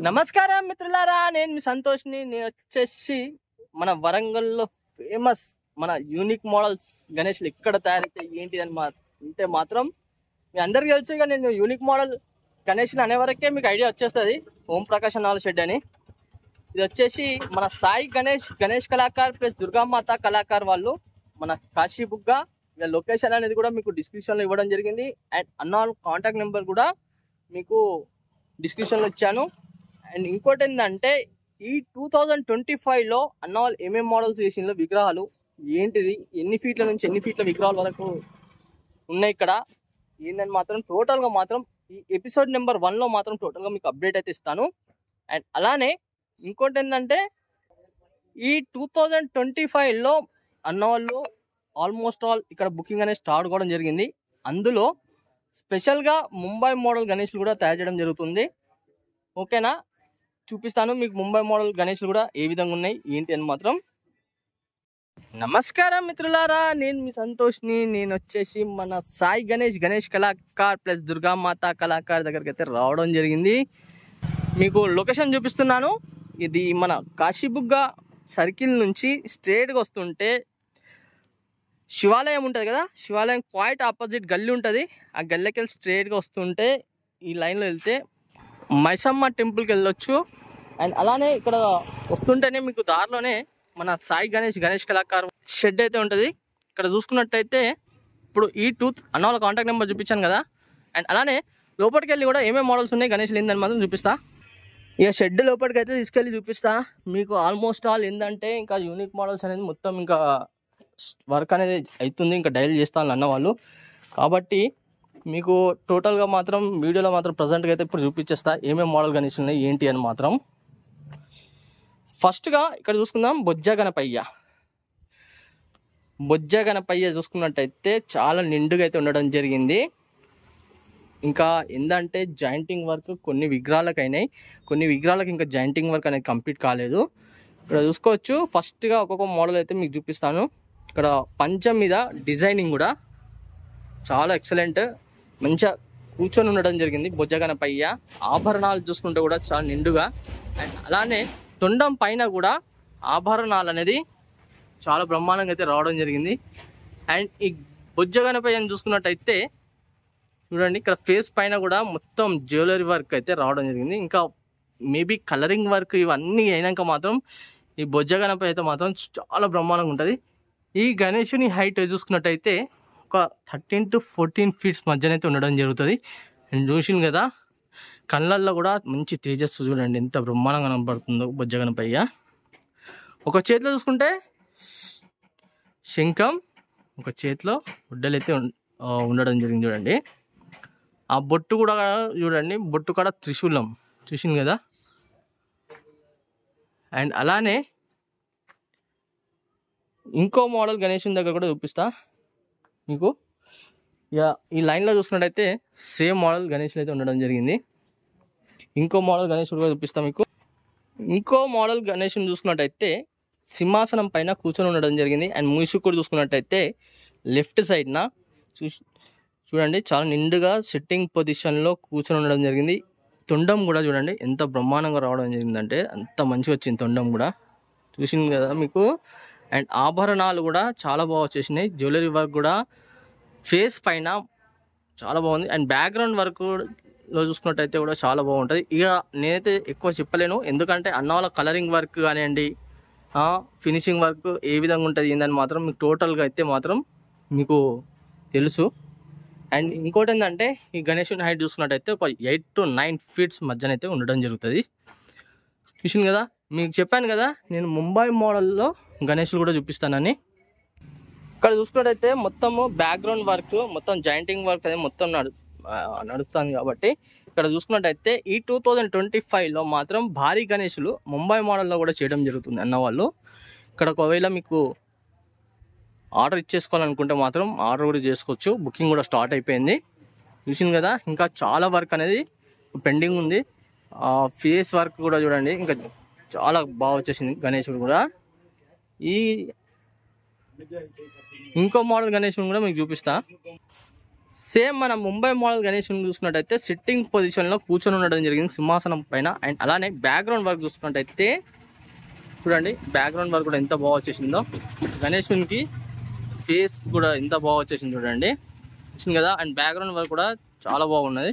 నమస్కారం మిత్రులారా, నేను మీ సంతోష్ని. నేను వచ్చేసి మన వరంగల్లో ఫేమస్ మన యూనిక్ మోడల్స్ గణేష్లు ఎక్కడ తయారైతే ఏంటి అని అంటే మాత్రం మీ అందరికీ తెలుసు. ఇక నేను యూనిక్ మోడల్ గణేష్ని అనే వరకే మీకు ఐడియా వచ్చేస్తుంది. ఓం ప్రకాష్ నాలుగు షెడ్ అని. ఇది వచ్చేసి మన సాయి గణేష్ కళాకార్ ప్లస్ దుర్గామాత కళాకార్ వాళ్ళు మన కాశీబుగ్గ. ఇక లొకేషన్ అనేది కూడా మీకు డిస్క్రిప్షన్లో ఇవ్వడం జరిగింది. అండ్ అన్న కాంటాక్ట్ నెంబర్ కూడా మీకు డిస్క్రిప్షన్లో ఇచ్చాను. అండ్ ఇంకోటి ఏంటంటే ఈ 2025లో అన్న వాళ్ళు ఏమేమి మోడల్స్ చేసిందో విగ్రహాలు ఏంటిది, ఎన్ని ఫీట్ల నుంచి ఎన్ని ఫీట్ల విగ్రహాల వరకు ఉన్నాయి ఇక్కడ ఏంటని మాత్రం టోటల్గా మాత్రం ఈ ఎపిసోడ్ నెంబర్ 1లో మాత్రం టోటల్గా మీకు అప్డేట్ అయితే ఇస్తాను. అండ్ అలానే ఇంకోటి ఏంటంటే ఈ 2025లో అన్న వాళ్ళు ఆల్మోస్ట్ ఆల్ ఇక్కడ బుకింగ్ అనేది స్టార్ట్ కావడం జరిగింది. అందులో స్పెషల్గా ముంబై మోడల్ గణేష్లు కూడా తయారు చేయడం జరుగుతుంది. ఓకేనా, చూపిస్తాను మీకు ముంబై మోడల్ గణేష్లు కూడా ఏ విధంగా ఉన్నాయి ఏంటి అని మాత్రం. నమస్కారం మిత్రులారా, నేను మీ సంతోష్ని. నేను వచ్చేసి మన సాయి గణేష్ కళాకార్ ప్లస్ దుర్గామాత కళాకార్ దగ్గరికి అయితే రావడం జరిగింది. మీకు లొకేషన్ చూపిస్తున్నాను. ఇది మన కాశీబుగ్గ సర్కిల్ నుంచి స్ట్రేట్గా వస్తుంటే శివాలయం ఉంటుంది కదా, శివాలయం క్వైట్ ఆపోజిట్ గల్లీ ఉంటుంది. ఆ గల్లీకి వెళ్ళి స్ట్రేట్గా వస్తుంటే ఈ లైన్లో వెళ్తే మైసమ్మ టెంపుల్కి వెళ్ళొచ్చు. అండ్ అలానే ఇక్కడ వస్తుంటేనే మీకు దారిలోనే మన సాయి గణేష్ కళాకార్ షెడ్ అయితే ఉంటుంది. ఇక్కడ చూసుకున్నట్టయితే ఇప్పుడు ఈ అన్న వాళ్ళ కాంటాక్ట్ నెంబర్ చూపించాను కదా. అండ్ అలానే లోపలికి వెళ్ళి కూడా ఏమేమి మోడల్స్ ఉన్నాయి గణేష్లు ఏందని మాత్రం చూపిస్తా. ఇక షెడ్ లోపలికి అయితే తీసుకెళ్ళి చూపిస్తా మీకు. ఆల్మోస్ట్ ఆల్ ఏంటంటే ఇంకా యూనిక్ మోడల్స్ అనేది మొత్తం ఇంకా వర్క్ అనేది అవుతుంది, ఇంకా డైలీ చేస్తాను అన్న వాళ్ళు. కాబట్టి మీకు టోటల్గా మాత్రం వీడియోలో మాత్రం ప్రజెంట్గా అయితే ఇప్పుడు చూపించేస్తా ఏమేమి మోడల్ గణేష్లు ఉన్నాయి ఏంటి అని మాత్రం. ఫస్ట్గా ఇక్కడ చూసుకుందాం బొజ్జ గణపయ్య చూసుకున్నట్టయితే చాలా నిండుగా అయితే ఉండడం జరిగింది. ఇంకా ఏంటంటే జాయింటింగ్ వర్క్ కొన్ని విగ్రహాలకు అయినాయి, కొన్ని విగ్రహాలకు ఇంకా జాయింటింగ్ వర్క్ అనేది కంప్లీట్ కాలేదు. ఇక్కడ చూసుకోవచ్చు. ఫస్ట్గా ఒక్కొక్క మోడల్ అయితే మీకు చూపిస్తాను. ఇక్కడ పంచం మీద డిజైనింగ్ కూడా చాలా ఎక్సలెంట్, మంచిగా కూర్చొని ఉండడం జరిగింది బొజ్జ గణపయ్య. ఆభరణాలు చూసుకుంటే కూడా చాలా నిండుగా. అండ్ అలానే తొండం పైన కూడా ఆభరణాలు అనేది చాలా బ్రహ్మాండంగా అయితే రావడం జరిగింది. అండ్ ఈ బొజ్జ గణపయ్యని చూసుకున్నట్టయితే చూడండి, ఇక్కడ ఫేస్ పైన కూడా మొత్తం జ్యువెలరీ వర్క్ అయితే రావడం జరిగింది. ఇంకా మేబీ కలరింగ్ వర్క్ ఇవన్నీ అయినాక మాత్రం ఈ బొజ్జ గణపయ్య అయితే మాత్రం చాలా బ్రహ్మాండంగా ఉంటుంది. ఈ గణేషుని హైట్ చూసుకున్నట్టయితే ఒక 13 to 14 ఫీట్స్ మధ్యనైతే ఉండడం జరుగుతుంది. అండ్ చూసింది కదా, కళ్ళల్లో కూడా మంచి తేజస్సు చూడండి ఎంత బ్రహ్మాండంగా కనబడుతుందో బొజ్జ గణపయ్య. ఒక చేతిలో చూసుకుంటే శంఖం, ఒక చేతిలో గుడ్డలైతే ఉండడం జరిగింది చూడండి. ఆ బొట్టు కూడా చూడండి, బొట్టు కూడా త్రిశూలం చూసింది కదా. అండ్ అలానే ఇంకో మోడల్ గణేషుని దగ్గర కూడా చూపిస్తా మీకు. ఇక ఈ లైన్లో చూసుకున్నట్టయితే సేమ్ మోడల్ గణేషులు అయితే ఉండడం జరిగింది. ఇంకో మోడల్ గణేషుడు కూడా చూపిస్తా మీకు. ఇంకో మోడల్ గణేషుని చూసుకున్నట్టయితే సింహాసనం పైన కూర్చొని ఉండడం జరిగింది. అండ్ మూషికుడు చూసుకున్నట్టయితే లెఫ్ట్ సైడ్న చూడండి చాలా నిండుగా సిట్టింగ్ పొజిషన్లో కూర్చొని ఉండడం జరిగింది. తొండం కూడా చూడండి ఎంత బ్రహ్మాండంగా రావడం జరిగిందంటే అంత మంచిగా వచ్చింది తొండం కూడా, చూసింది కదా మీకు. అండ్ ఆభరణాలు కూడా చాలా బాగా వచ్చేసినాయి, జ్యువెలరీ వర్క్ కూడా ఫేస్ పైన చాలా బాగుంది. అండ్ బ్యాక్గ్రౌండ్ వర్క్లో చూసుకున్నట్టయితే కూడా చాలా బాగుంటుంది. ఇక నేనైతే ఎక్కువ చెప్పలేను, ఎందుకంటే అన్న వాళ్ళ కలరింగ్ వర్క్ కానివ్వండి, ఫినిషింగ్ వర్క్ ఏ విధంగా ఉంటుంది ఏందని మాత్రం మీకు టోటల్గా అయితే మాత్రం మీకు తెలుసు. అండ్ ఇంకోటి ఏంటంటే ఈ గణేషుని హైట్ చూసుకున్నట్టయితే ఒక 8 to 9 ఫీట్స్ మధ్యనైతే ఉండడం జరుగుతుంది. చూసింది కదా, మీకు చెప్పాను కదా నేను ముంబై మోడల్లో గణేషులు కూడా చూపిస్తానని. ఇక్కడ చూసుకున్నట్టయితే మొత్తము బ్యాక్గ్రౌండ్ వర్క్, మొత్తం జాయింటింగ్ వర్క్ అనేది మొత్తం నడుస్తుంది. కాబట్టి ఇక్కడ చూసుకున్నట్టయితే ఈ 2025లో మాత్రం భారీ గణేషులు ముంబై మోడల్లో కూడా చేయడం జరుగుతుంది అన్న వాళ్ళు. ఇక్కడ ఒకవేళ మీకు ఆర్డర్ ఇచ్చేసుకోవాలనుకుంటే మాత్రం ఆర్డర్ కూడా చేసుకోవచ్చు. బుకింగ్ కూడా స్టార్ట్ అయిపోయింది. చూసింది కదా, ఇంకా చాలా వర్క్ అనేది పెండింగ్ ఉంది. ఫేస్ వర్క్ కూడా చూడండి ఇంకా చాలా బాగా వచ్చేసింది గణేశుడు కూడా. ఇంకో మోడల్ గణేశుడు కూడా మీకు చూపిస్తా. సేమ్ మన ముంబై మోడల్ గణేష్ చూసుకున్నట్టయితే సిట్టింగ్ పొజిషన్లో కూర్చొని ఉండడం జరిగింది సింహాసనం పైన. అండ్ అలానే బ్యాక్గ్రౌండ్ వర్క్ చూసుకున్నట్టయితే చూడండి, బ్యాక్గ్రౌండ్ వర్క్ కూడా ఎంత బాగా వచ్చేసిందో. గణేశునికి ఫేస్ కూడా ఎంత బాగా వచ్చేసింది చూడండి, వచ్చింది కదా. అండ్ బ్యాక్గ్రౌండ్ వర్క్ కూడా చాలా బాగున్నది.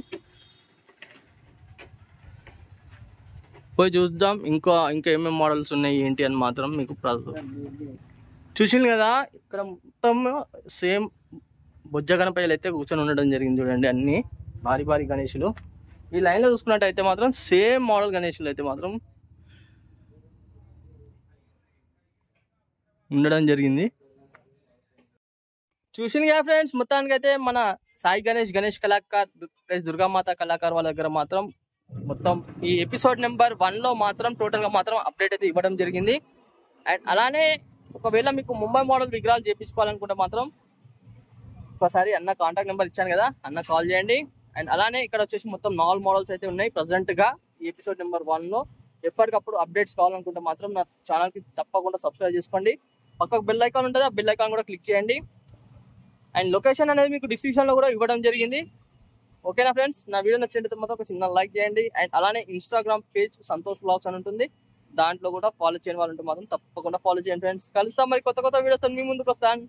పోయి చూద్దాం ఇంకా ఏమేమి మోడల్స్ ఉన్నాయి ఏంటి అని మాత్రం మీకు చూసింది కదా. ఇక్కడ మొత్తం సేమ్ బొజ్జ గణపయ్యలు అయితే కూర్చొని ఉండడం జరిగింది చూడండి, అన్ని భారీ గణేషులు. ఈ లైన్లో చూసుకున్నట్టయితే మాత్రం సేమ్ మోడల్ గణేషులు అయితే మాత్రం ఉండడం జరిగింది. చూసింది కదా ఫ్రెండ్స్, మొత్తానికి అయితే మన సాయి గణేష్ కళాకార్ ప్లస్ దుర్గామాత కళాకార్ వాళ్ళ దగ్గర మాత్రం మొత్తం ఈ ఎపిసోడ్ నెంబర్ 1లో మాత్రం టోటల్గా మాత్రం అప్డేట్ అయితే ఇవ్వడం జరిగింది. అండ్ అలానే ఒకవేళ మీకు ముంబై మోడల్ విగ్రహాలు చేయించుకోవాలనుకుంటే మాత్రం ఒకసారి అన్న కాంటాక్ట్ నెంబర్ ఇచ్చాను కదా, అన్న కాల్ చేయండి. అండ్ అలానే ఇక్కడ వచ్చేసి మొత్తం 4 మోడల్స్ అయితే ఉన్నాయి ప్రజెంట్గా ఈ ఎపిసోడ్ నెంబర్ 1లో. ఎప్పటికప్పుడు అప్డేట్స్ కావాలనుకుంటే మాత్రం నా ఛానల్కి తప్పకుండా సబ్స్క్రైబ్ చేసుకోండి. పక్కకు బెల్ ఐకాన్ ఉంటుంది, ఆ బెల్ ఐకాన్ కూడా క్లిక్ చేయండి. అండ్ లొకేషన్ అనేది మీకు డిస్క్రిప్షన్లో కూడా ఇవ్వడం జరిగింది. ఓకేనా ఫ్రెండ్స్, నా వీడియో నచ్చినట్లయితే మాత్రం ఒక చిన్న లైక్ చేయండి. అండ్ అలానే ఇన్స్టాగ్రామ్ పేజ్ సంతోష్ వ్లాగ్స్ అని ఉంటుంది, దాంట్లో కూడా ఫాలో చేయని వాళ్ళు ఉంటే మాత్రం తప్పకుండా ఫాలో చేయండి ఫ్రెండ్స్. కలుస్తాం మరి కొత్త వీడియోస్ మీ ముందుకు వస్తాను.